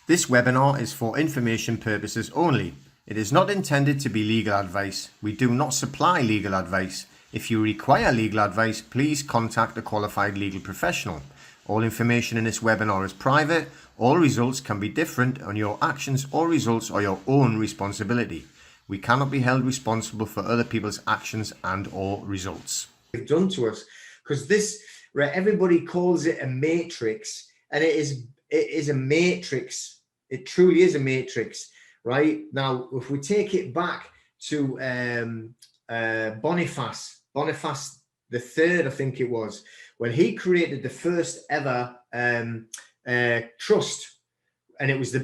This webinar is for information purposes only. It is not intended to be legal advice. We do not supply legal advice. If you require legal advice, please contact a qualified legal professional. All information in this webinar is private. All results can be different, and your actions or results are your own responsibility. We cannot be held responsible for other people's actions and or results. Done to us, because this, right, everybody calls it a matrix, and it is a matrix. It truly is a matrix, right? Now, if we take it back to Boniface the Third, I think it was, when he created the first ever trust, and it was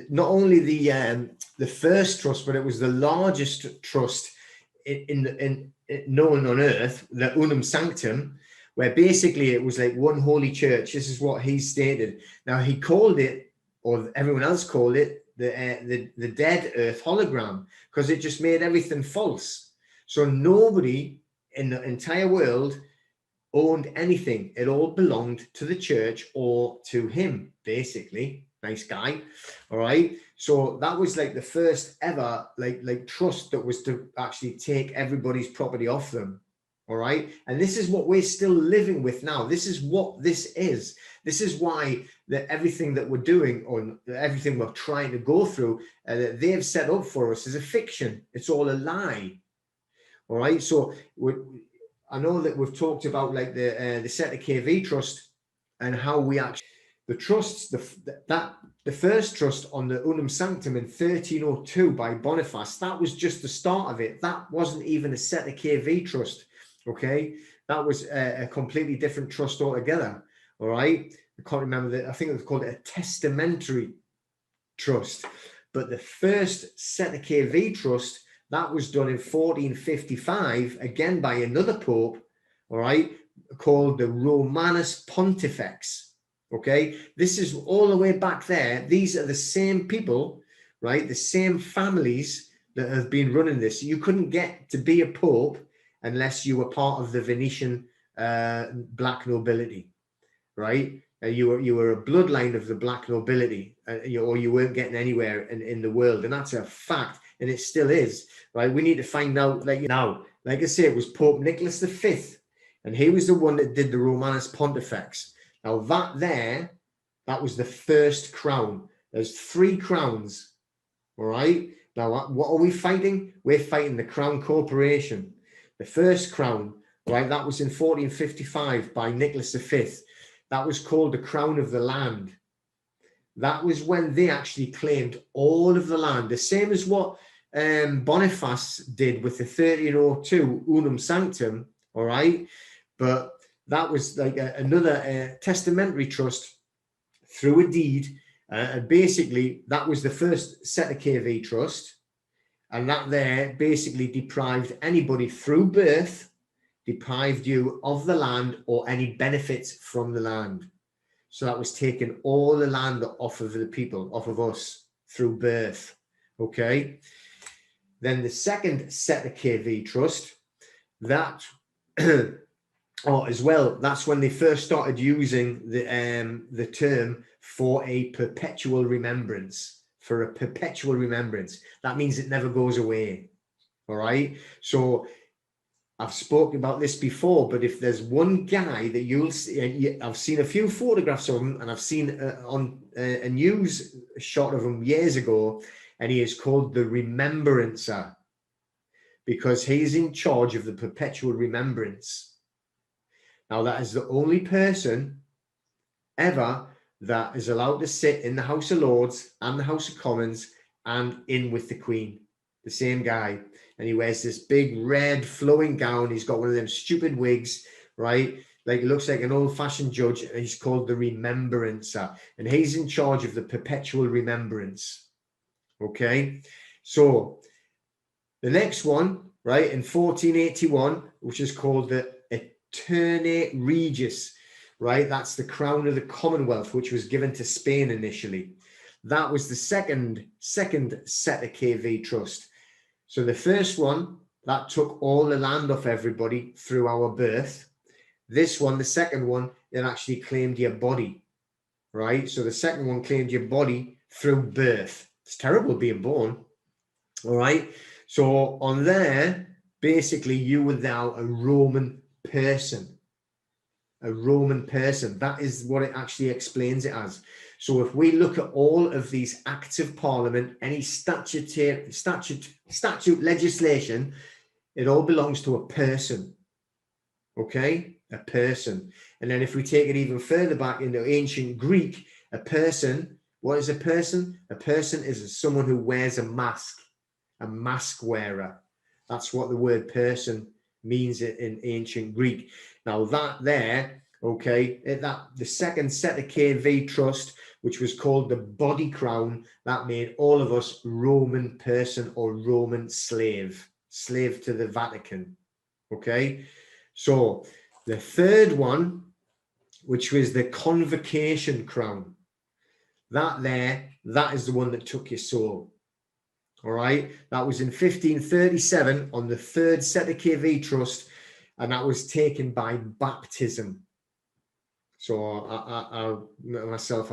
not only the first trust, but it was the largest trust in known on earth, the Unum Sanctum, where basically it was like one holy church. This is what he stated. Now, he called it, or everyone else called it, the dead earth hologram, because it just made everything false. So nobody in the entire world owned anything. It all belonged to the church or to him, basically. Nice guy. All right. So that was like the first ever like trust that was to actually take everybody's property off them. All right. And this is what we're still living with now. This is what this is. This is why everything that we're doing, or everything we're trying to go through, that they've set up for us is a fiction. It's all a lie. All right. So I know that we've talked about like the Cestui KV trust and how we actually, the trusts, the first trust on the Unum Sanctum in 1302 by Boniface, that was just the start of it. That wasn't even a Cestui KV trust. Okay, that was a completely different trust altogether. All right, I can't remember that. I think it was called a testamentary trust. But the first Cestui KV trust, that was done in 1455, again by another pope. All right, called the Romanus Pontifex. Okay, this is all the way back there. These are the same people, right? The same families that have been running this. You couldn't get to be a pope unless you were part of the Venetian black nobility, right? You were a bloodline of the black nobility, or you weren't getting anywhere in the world, and that's a fact, and it still is, right? We need to find out, like I say, it was Pope Nicholas V, and he was the one that did the Romanus Pontifex. Now that was the first crown. There's 3 crowns, all right? Now, what are we fighting? We're fighting the Crown Corporation. The first crown, right, that was in 1455 by Nicholas V. That was called the Crown of the Land. That was when they actually claimed all of the land, the same as what Boniface did with the 1302 Unum Sanctum, all right? But that was like another testamentary trust through a deed. And basically, that was the first Cestui KV trust. And that there basically deprived anybody through birth, deprived you of the land or any benefits from the land. So that was taking all the land off of the people, off of us through birth. Okay. Then the second Cestui KV trust, that as well, that's when they first started using the term for a perpetual remembrance. For a perpetual remembrance. That means it never goes away. All right. So I've spoken about this before, but if there's one guy that you'll see, I've seen a few photographs of him, and I've seen on a news shot of him years ago, and he is called the Remembrancer, because he's in charge of the perpetual remembrance. Now, that is the only person ever that is allowed to sit in the House of Lords and the House of Commons and in with the Queen. The same guy. And he wears this big red flowing gown. He's got one of them stupid wigs, right? Like, it looks like an old-fashioned judge. And he's called the Remembrancer. And he's in charge of the perpetual remembrance. Okay? So, the next one, right, in 1481, which is called the Aeternae Regis, right? That's the crown of the Commonwealth, which was given to Spain initially. That was the second Cestui KV trust. So the first one, that took all the land off everybody through our birth. This one, the second one, it actually claimed your body, right? So the second one claimed your body through birth. It's terrible being born. All right. So on there, basically, you were now a Roman person. A Roman person. That is what it actually explains it as. So if we look at all of these acts of parliament, any statute legislation, it all belongs to a person. Okay, a person. And then if we take it even further back into ancient Greek, a person, what is a person? A person is someone who wears a mask wearer. That's what the word person means in ancient Greek. Now that there, okay, that the second set of KV trust, which was called the body crown, that made all of us Roman person or Roman slave to the Vatican. Okay, so the third one, which was the convocation crown, that is the one that took your soul. All right, that was in 1537 on the third set of KV trust, and that was taken by baptism. So I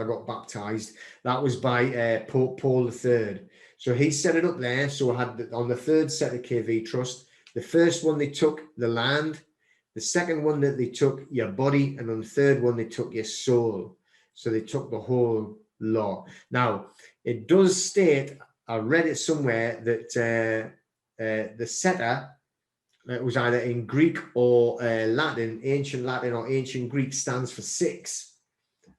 got baptized. That was by Pope Paul III. So he set it up there. So I had on the third set of KV trust, the first one they took the land, the second one that they took your body, and on the third one they took your soul. So they took the whole lot. Now it does state, I read it somewhere, that the setter, it was either in Greek or Latin, ancient Latin or ancient Greek, stands for 6.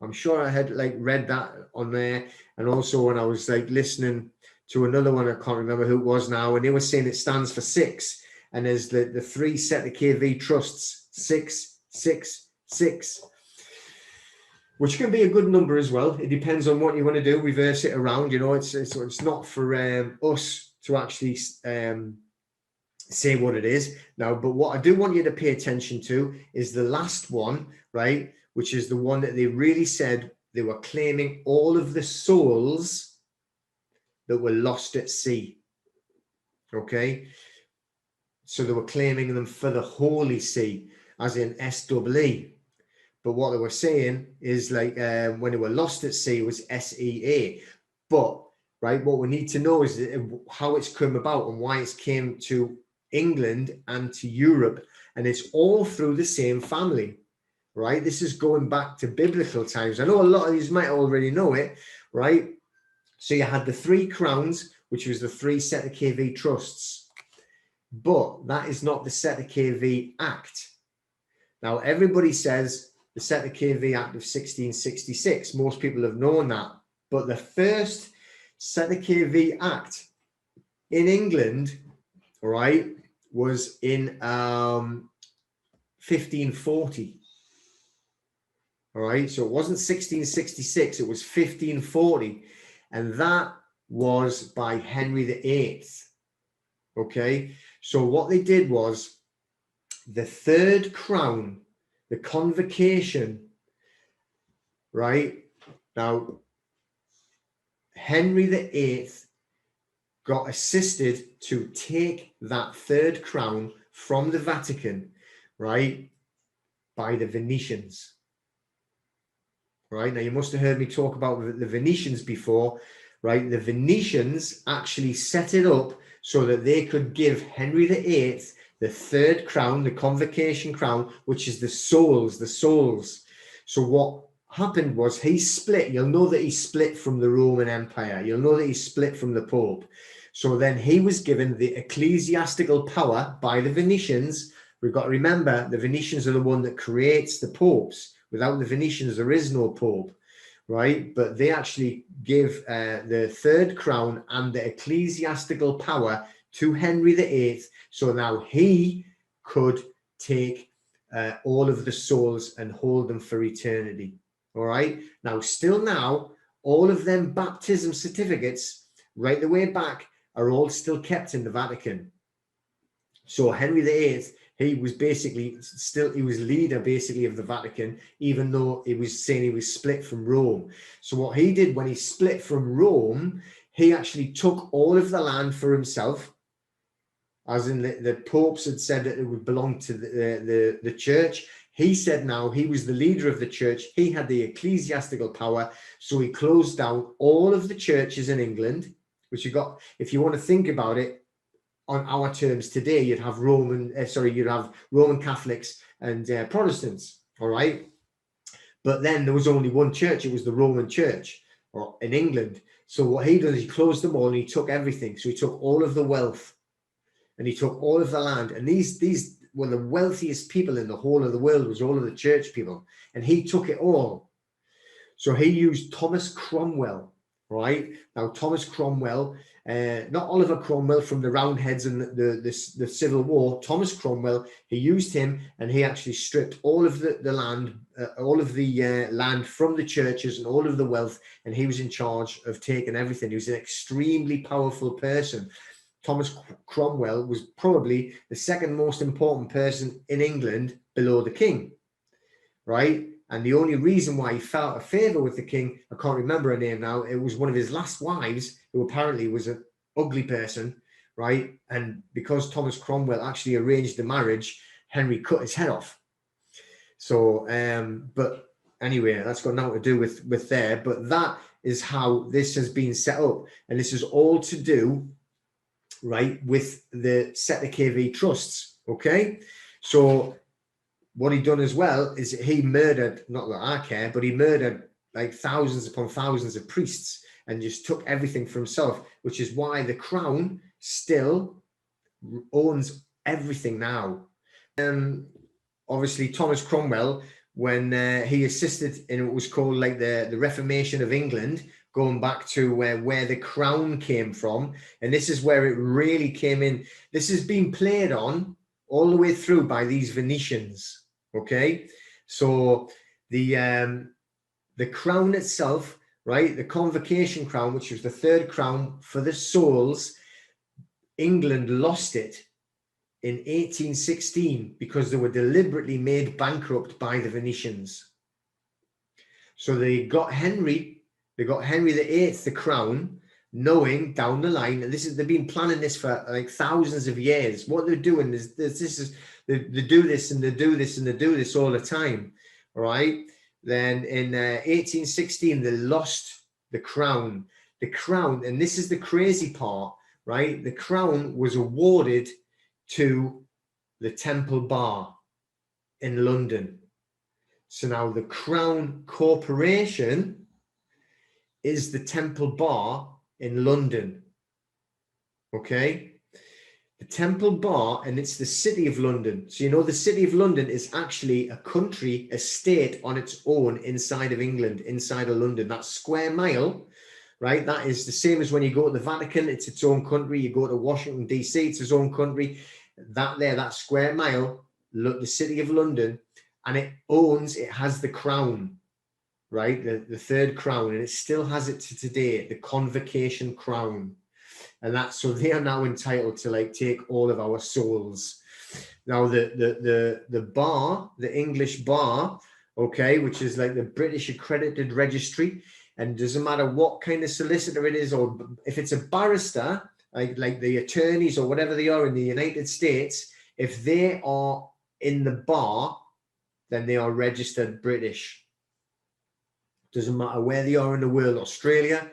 I'm sure I had read that on there. And also when I was listening to another one, I can't remember who it was now, and they were saying it stands for 6. And there's the 3 set of KV trusts, 6, 6, 6. Which can be a good number as well. It depends on what you want to do. Reverse it around. It's not for us to actually say what it is now. But what I do want you to pay attention to is the last one, right? Which is the one that they really said they were claiming all of the souls that were lost at sea. Okay, so they were claiming them for the Holy See, as in SEE. But what they were saying is when they were lost at sea, it was SEA. But right, what we need to know is how it's come about and why it's came to England and to Europe, and it's all through the same family, right? This is going back to biblical times. I know a lot of you might already know it, right? So you had the 3 crowns, which was the 3 set of KV trusts, but that is not the set of KV Act. Now everybody says the set of KV Act of 1666. Most people have known that. But the first set of KV Act in England, all right, was in 1540. All right, so it wasn't 1666, it was 1540. And that was by Henry VIII. Okay, so what they did was the third crown, the convocation, right? Now, Henry VIII got assisted to take that third crown from the Vatican, right, by the Venetians. Right, now you must have heard me talk about the Venetians before, right? The Venetians actually set it up so that they could give Henry VIII the third crown, the convocation crown, which is the souls. So what happened was he split. You'll know that he split from the Roman Empire. You'll know that he split from the Pope. So then he was given the ecclesiastical power by the Venetians. We've got to remember, the Venetians are the one that creates the popes. Without the Venetians, there is no pope, right? But they actually give the third crown and the ecclesiastical power to Henry VIII. So now he could take all of the souls and hold them for eternity. All right. Now, still now, all of them baptism certificates right the way back are all still kept in the Vatican. So Henry VIII, he was basically he was leader basically of the Vatican, even though he was saying he was split from Rome. So what he did when he split from Rome, he actually took all of the land for himself, as in the popes had said that it would belong to the church. He said now he was the leader of the church. He had the ecclesiastical power. So he closed down all of the churches in England, which you got, if you want to think about it on our terms today, you'd have you'd have Roman Catholics and Protestants. All right. But then there was only one church. It was the Roman church in England. So what he did is he closed them all and he took everything. So he took all of the wealth and he took all of the land. And these were the wealthiest people in the whole of the world, was all of the church people. And he took it all. So he used Thomas Cromwell, right? Now, Thomas Cromwell, not Oliver Cromwell from the Roundheads and the Civil War. Thomas Cromwell, he used him and he actually stripped all of the land, land from the churches and all of the wealth. And he was in charge of taking everything. He was an extremely powerful person. Thomas Cromwell was probably the second most important person in England below the king, right? And the only reason why he fell out of favor with the king, I can't remember her name now, it was one of his last wives, who apparently was an ugly person, right? And because Thomas Cromwell actually arranged the marriage, Henry cut his head off. So, but anyway, that's got nothing to do with there. But that is how this has been set up. And this is all to do, right, with the Cestui KV trusts, okay? So what he done as well is he murdered, not that I care, but he murdered like thousands upon thousands of priests and just took everything for himself, which is why the crown still owns everything now. Obviously, Thomas Cromwell, when he assisted in what was called like the Reformation of England, going back to where the crown came from, and this is where it really came in. This has been played on all the way through by these Venetians. Okay, so the crown itself, right, the convocation crown, which was the third crown for the souls, England lost it in 1816 because they were deliberately made bankrupt by the Venetians. So they got Henry VIII, the crown, knowing down the line, and they've been planning this for like thousands of years. What they're doing is they do this and they do this and they do this all the time, all right? Then in 1816, they lost the crown. The crown, and this is the crazy part, right? The crown was awarded to the Temple Bar in London. So now the Crown Corporation is the Temple Bar in London, okay? The Temple Bar, and it's the City of London. So you know the City of London is actually a country, a state on its own inside of England, inside of London. That square mile, right? That is the same as when you go to the Vatican, it's its own country. You go to Washington, D.C., it's its own country. That square mile, look, the City of London, and it has the crown, right? The third crown, and it still has it to today, the convocation crown. And that's, so they are now entitled to like take all of our souls. Now the bar, the English bar, okay, which is like the British accredited registry, and doesn't matter what kind of solicitor it is, or if it's a barrister, like the attorneys or whatever they are in the United States, if they are in the bar, then they are registered British. Doesn't matter where they are in the world, Australia,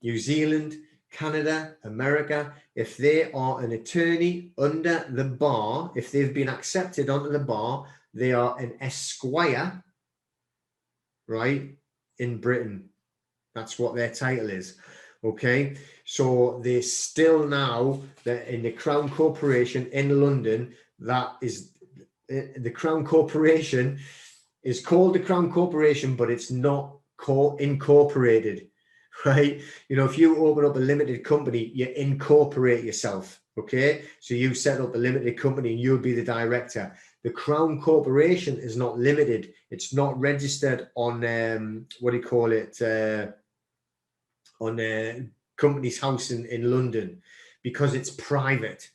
New Zealand, Canada, America, if they are an attorney under the bar, if they've been accepted onto the bar, they are an esquire, right, in Britain. That's what their title is, okay? So they still now, in the Crown Corporation in London, that is, the Crown Corporation is called the Crown Corporation, but it's not incorporated. Right? You know, if you open up a limited company, you incorporate yourself, okay? So you set up a limited company and you'll be the director. The Crown Corporation is not limited. It's not registered on, what do you call it, on Company's House in London, because it's private,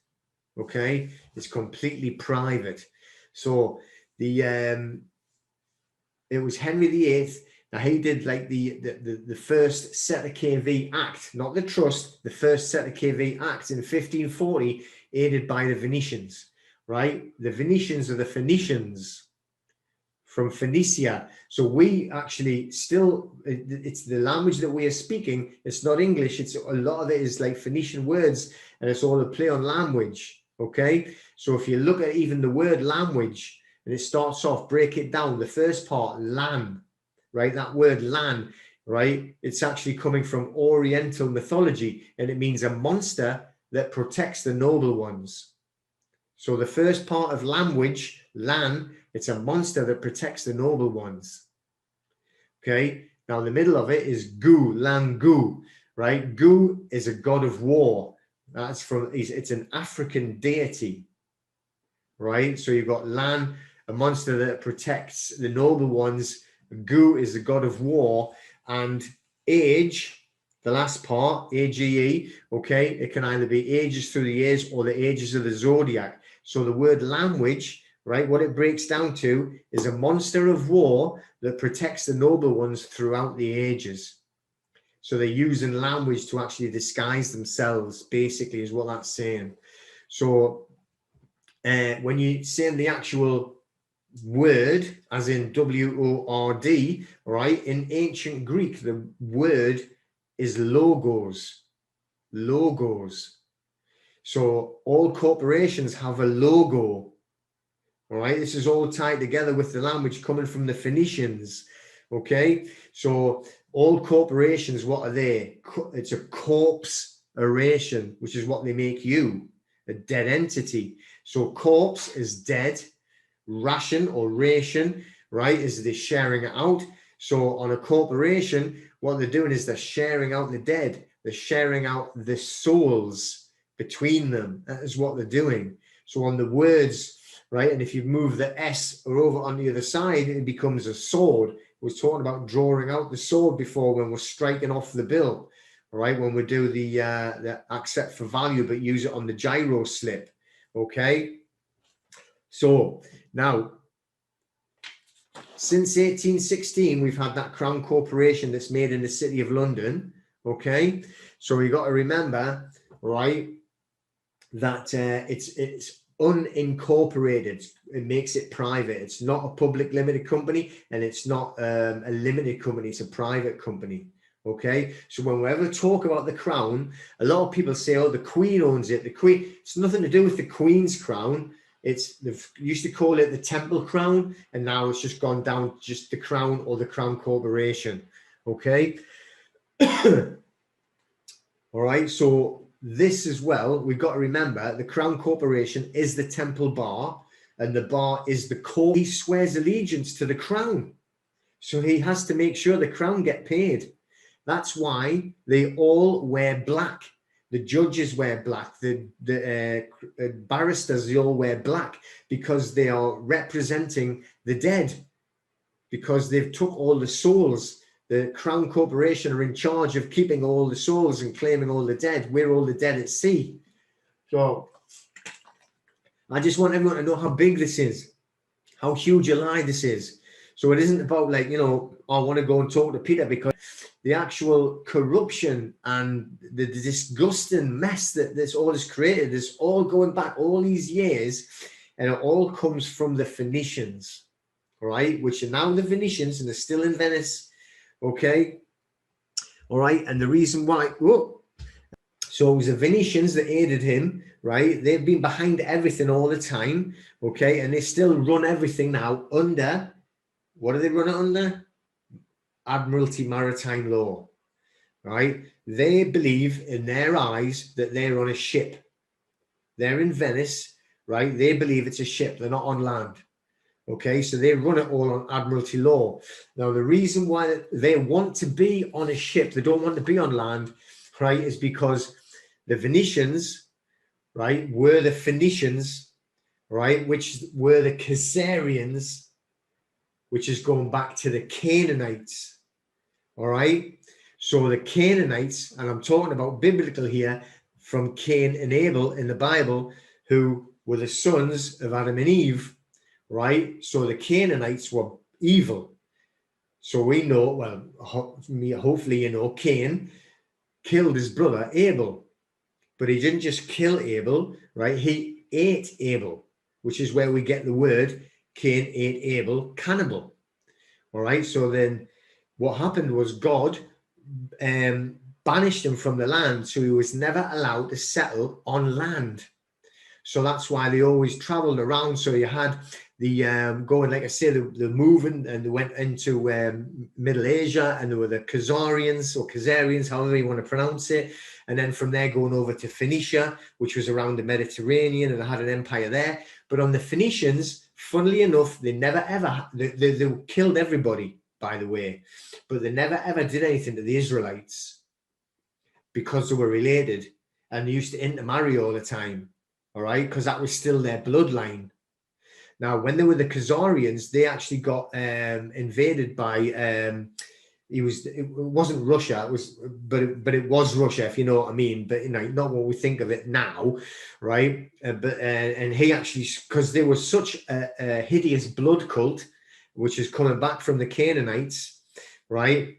okay? It's completely private. So it was Henry VIII. Now he did like the first Cestui KV Act, not the trust, the first Cestui KV Act in 1540, aided by the Venetians, right? The Venetians are the Phoenicians, from Phoenicia. So we actually still, it's the language that we are speaking. It's not English. It's a lot of it is like Phoenician words, and it's all a play on language. Okay. So if you look at even the word language, and it starts off, break it down. The first part, lan, right? That word lan, right? It's actually coming from Oriental mythology, and it means a monster that protects the noble ones. So the first part of language, lan, it's a monster that protects the noble ones. Okay. Now the middle of it is gu, lan gu, right? Gu is a god of war. That's from, it's an African deity, right? So you've got lan, a monster that protects the noble ones. Gu is the god of war. And age, the last part, AGE, okay, it can either be ages through the years or the ages of the zodiac. So the word language, right, what it breaks down to is a monster of war that protects the noble ones throughout the ages. So they're using language to actually disguise themselves, basically, is what that's saying. So when you say the actual word, as in W-O-R-D, right, in ancient Greek, the word is logos. Logos. So all corporations have a logo. All right, this is all tied together with the language coming from the Phoenicians. Okay, so all corporations, what are they? It's a corpse oration, which is what they make you, a dead entity. So corpse is dead, ration or ration, right, is the sharing it out. So on a corporation, what they're doing is they're sharing out the dead. They're sharing out the souls between them. That is what they're doing. So on the words, right, and if you move the S or over on the other side, it becomes a sword. We was talking about drawing out the sword before when we're striking off the bill, all right, when we do the accept for value, but use it on the gyro slip, okay? So now, since 1816, we've had that Crown Corporation that's made in the City of London, okay? So we got to remember, right, that it's unincorporated. It makes it private. It's not a public limited company, and it's not a limited company. It's a private company. Okay, so when we ever talk about the crown, a lot of people say, "Oh, the Queen owns it." The Queen. It's nothing to do with the Queen's crown. It's they used to call it the Temple Crown, and now it's just gone down just the Crown or the Crown Corporation. Okay. All right, so this as well, we've got to remember the Crown Corporation is the Temple Bar, and the bar is the court. He swears allegiance to the crown, so he has to make sure the crown get paid. That's why they all wear black. The judges wear black. The barristers, they all wear black because they are representing the dead, because they've took all the souls. The Crown Corporation are in charge of keeping all the souls and claiming all the dead. We're all the dead at sea. So I just want everyone to know how big this is, how huge a lie this is. So it isn't about like, you know, I want to go and talk to Peter, because the actual corruption and the disgusting mess that this all has created is all going back all these years, and it all comes from the Phoenicians, right? Which are now the Venetians, and they're still in Venice. Okay, all right, and the reason why, so it was the Venetians that aided him, right? They've been behind everything all the time, okay, and they still run everything now under, what do they run it under? Admiralty Maritime Law, right? They believe in their eyes that they're on a ship. They're in Venice, right? They believe it's a ship. They're not on land. Okay, so they run it all on Admiralty law. Now, the reason why they want to be on a ship, they don't want to be on land, right, is because the Venetians, right, were the Phoenicians, right, which were the Khazarians, which is going back to the Canaanites, all right? So the Canaanites, and I'm talking about biblical here, from Cain and Abel in the Bible, who were the sons of Adam and Eve, right? So the Canaanites were evil. So we know, well, hopefully you know, Cain killed his brother Abel, but he didn't just kill Abel, right? He ate Abel, which is where we get the word Cain ate Abel, cannibal. All right. So then what happened was God banished him from the land. So he was never allowed to settle on land. So that's why they always traveled around. So you had the going, like I say, the moving, and they went into Middle Asia, and there were the Khazarians or Khazarians, however you want to pronounce it. And then from there going over to Phoenicia, which was around the Mediterranean, and they had an empire there. But on the Phoenicians, funnily enough, they never ever, they killed everybody, by the way, but they never ever did anything to the Israelites because they were related, and they used to intermarry all the time. All right, because that was still their bloodline. Now, when they were the Khazarians, they actually got invaded by it wasn't Russia, it was, but it was Russia, if you know what I mean. But not what we think of it now, right? And he actually, because they were such a hideous blood cult, which is coming back from the Canaanites, right?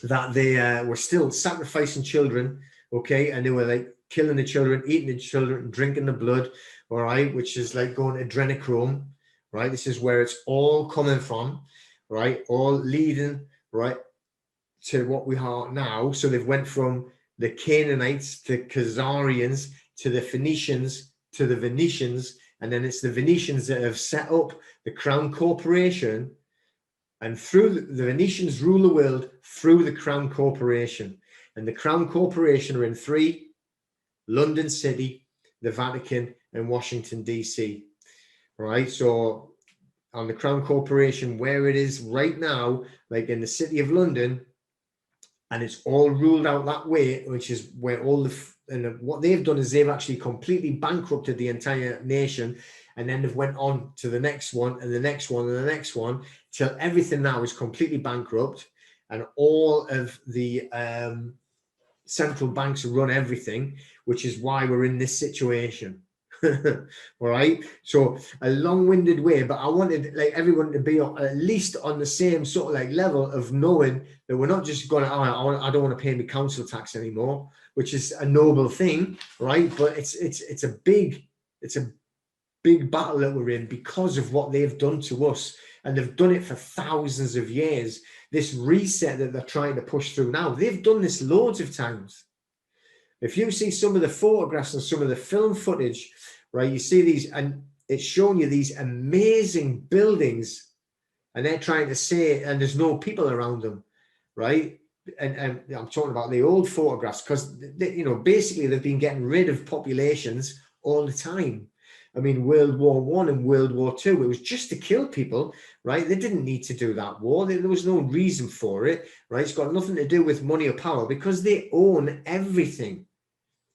That they were still sacrificing children, okay, and they were like killing the children, eating the children, drinking the blood, all right, which is like going to adrenochrome, right? This is where it's all coming from, right? All leading, right, to what we are now. So they've went from the Canaanites to Khazarians to the Phoenicians to the Venetians, and then it's the Venetians that have set up the Crown Corporation, and through the Venetians rule the world through the Crown Corporation. And the Crown Corporation are in three: London City, the Vatican, and Washington, D.C. Right? So on the Crown Corporation, where it is right now, like in the City of London, and it's all ruled out that way, which is where all and what they've done is they've actually completely bankrupted the entire nation. And then they've went on to the next one and the next one and the next one, till everything now is completely bankrupt, and all of the central banks run everything, which is why we're in this situation. All right. So a long-winded way, but I wanted like everyone to be at least on the same sort of like level of knowing that we're not just going, I don't want to pay my council tax anymore, which is a noble thing, right? But it's a big battle that we're in because of what they've done to us, and they've done it for thousands of years. This reset that they're trying to push through now, they've done this loads of times. If you see some of the photographs and some of the film footage, right, you see these, and it's showing you these amazing buildings, and they're trying to say, and there's no people around them, right? And I'm talking about the old photographs, because basically they've been getting rid of populations all the time. I mean, World War I and World War II, it was just to kill people, right? They didn't need to do that war. There was no reason for it, right? It's got nothing to do with money or power, because they own everything.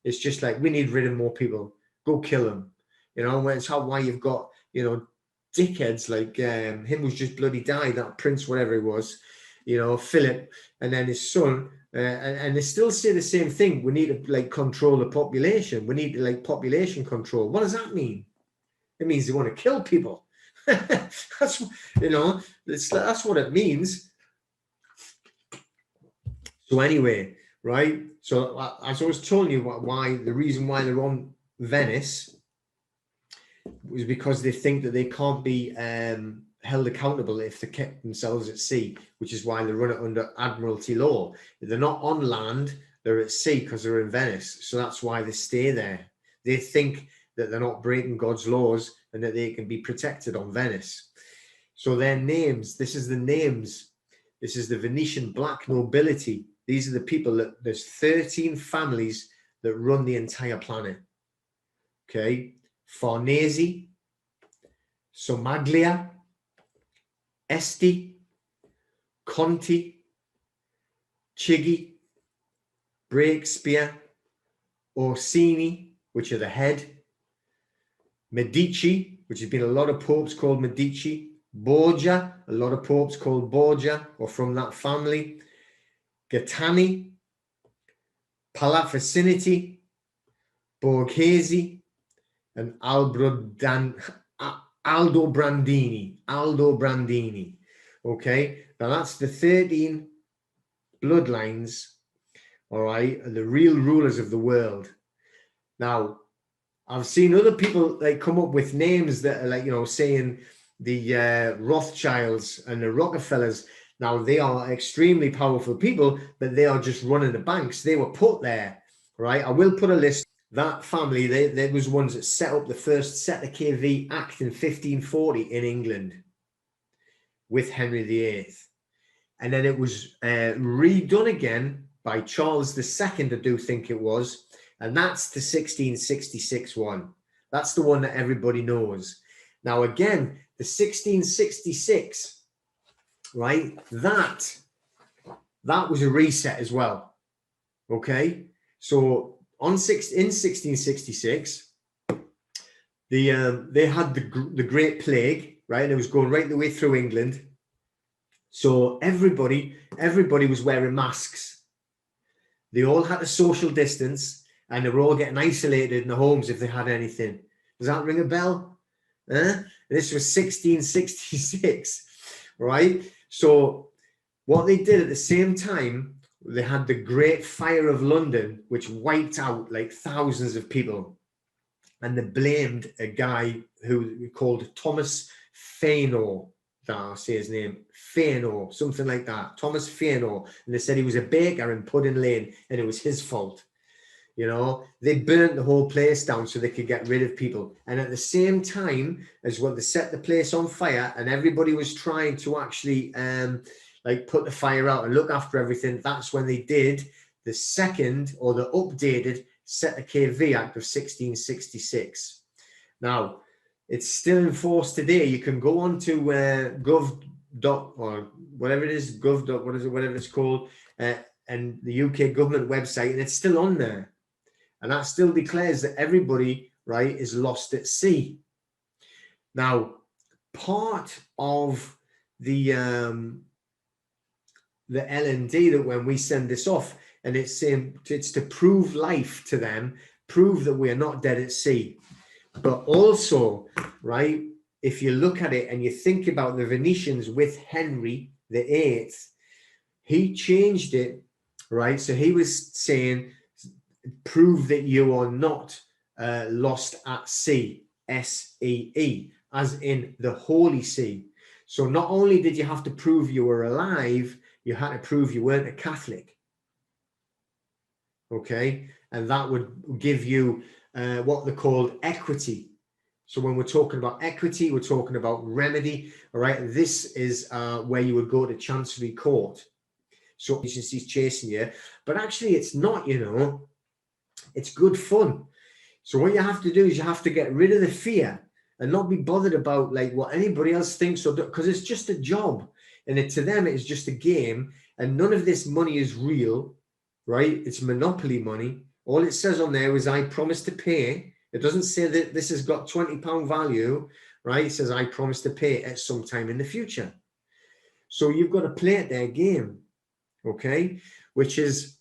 It's just like, we need rid of more people. Go kill them. It's why you've got, dickheads like him who's just bloody died, that prince, whatever he was, Philip, and then his son. And they still say the same thing. We need to like control the population. We need to like population control. What does that mean? It means they want to kill people. That's what it means. So anyway, right? So as I was telling you, the reason why they're on Venice was because they think that they can't be held accountable if they kept themselves at sea, which is why they run it under Admiralty law. If they're not on land, they're at sea because they're in Venice. So that's why they stay there. They think that they're not breaking God's laws and that they can be protected on Venice. So their names, this is the names. This is the Venetian black nobility. These are the people that there's 13 families that run the entire planet. Okay. Farnese, Somaglia, Este, Conti, Chigi, Breakspear, Orsini, which are the head, Medici, which has been a lot of popes called Medici, Borgia, a lot of popes called Borgia or from that family, Gattani, Palafresiniti, Borghese, and Aldo Brandini. Okay, now that's the 13 bloodlines, all right, and the real rulers of the world. Now, I've seen other people like come up with names that are like, saying, the Rothschilds and the Rockefellers. Now, they are extremely powerful people, but they are just running the banks. They were put there, right? I will put a list. That family, they was ones that set up the first Cestui KV Act in 1540 in England with Henry VIII. And then it was redone again by Charles II, I do think it was. And that's the 1666 one. That's the one that everybody knows. Now, again, the 1666, right, that was a reset as well. Okay? So in 1666, they had the Great Plague, right? And it was going right the way through England. So everybody was wearing masks. They all had a social distance, and they were all getting isolated in the homes if they had anything. Does that ring a bell? This was 1666, right? So what they did at the same time, they had the Great Fire of London, which wiped out like thousands of people. And they blamed a guy who we called Thomas Faino. I'll say his name, Faino, something like that, Thomas Faino. And they said he was a baker in Pudding Lane, and it was his fault. You know, they burnt the whole place down so they could get rid of people. And at the same time as well, they set the place on fire, and everybody was trying to actually like put the fire out and look after everything. That's when they did the second, or the updated Cestui KV Act of 1666. Now, it's still in force today. You can go on to gov. Or whatever it is, gov. What is it? Whatever it's called, and the UK government website, and it's still on there. And that still declares that everybody, right, is lost at sea. Now, part of the L&D, that when we send this off, and it's saying it's to prove life to them, prove that we are not dead at sea. But also, right, if you look at it and you think about the Venetians with Henry VIII, he changed it, right? So he was saying, prove that you are not lost at sea, S-E-E, as in the Holy See. So not only did you have to prove you were alive, you had to prove you weren't a Catholic. Okay? And that would give you what they're called equity. So when we're talking about equity, we're talking about remedy. All right? This is where you would go to Chancery Court. So agency's chasing you. But actually, it's not, you know. It's good fun. So what you have to do is you have to get rid of the fear and not be bothered about like what anybody else thinks, or because it's just a job, and to them it's just a game, and none of this money is real, right? It's monopoly money. All it says on there is I promise to pay. It doesn't say that this has got £20 value, right? It says I promise to pay at some time in the future. So you've got to play at their game, okay? Which is